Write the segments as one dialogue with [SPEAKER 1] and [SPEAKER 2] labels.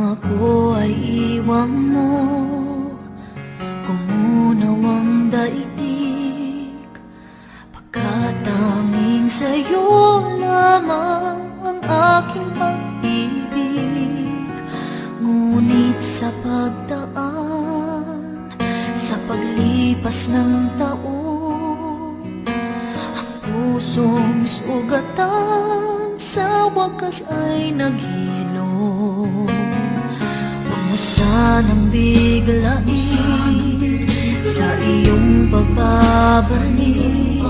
[SPEAKER 1] ako ay iwan mo, kumunaw ang daigdig, pagkatanging sa'yo lamang ang aking pag-ibig. Ngunit sa pagdaan, sa paglipas ng taon, ang pusong sugatan sa wakas ay naghilom. Huwag mo sanang biglain sa iyong pagbabalik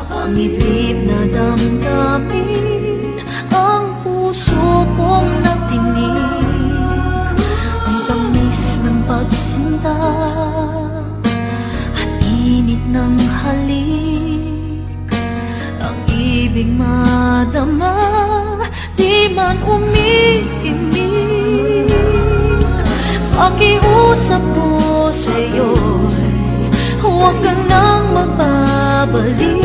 [SPEAKER 1] ang itlip na damdamin, ang puso kong natinig, ang tamis ng pagsinta at init ng halik, ang ibig madama, di man umiimik. Pakiusap ko sa'yo, huwag ka nang magbabalik,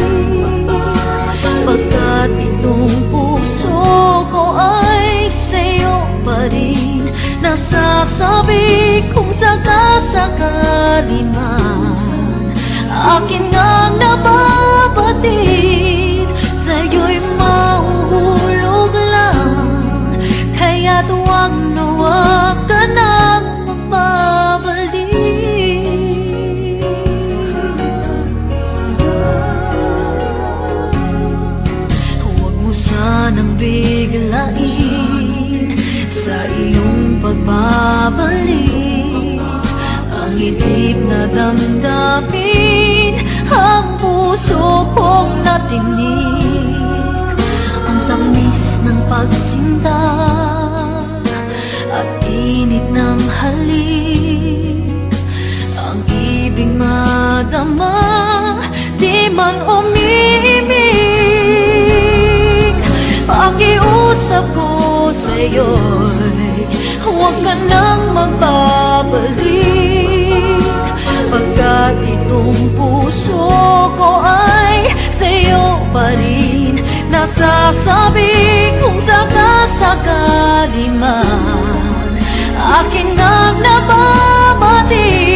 [SPEAKER 1] pagkat itong puso ko ay sa'yo pa rin. Nasasabi kung sakasakali man akin ngang nababatid, sa'yo'y mahuhulog lang, kaya't huwag na huwag ka nang magbabalik. Huwag mo sanang biglain sa iyong pagbabalik ang itlip na damdamin, ang puso kong natinig, ang tamis ng pagsinta at init ng halik, ang ibig madama, di man umiimik. Pakiusap ko sa'yo'y huwag ka nang magbabalik, pagkat itong puso ko ay sa'yo pa rin. Nasasabi kung sakasakali man akin ngang nababati,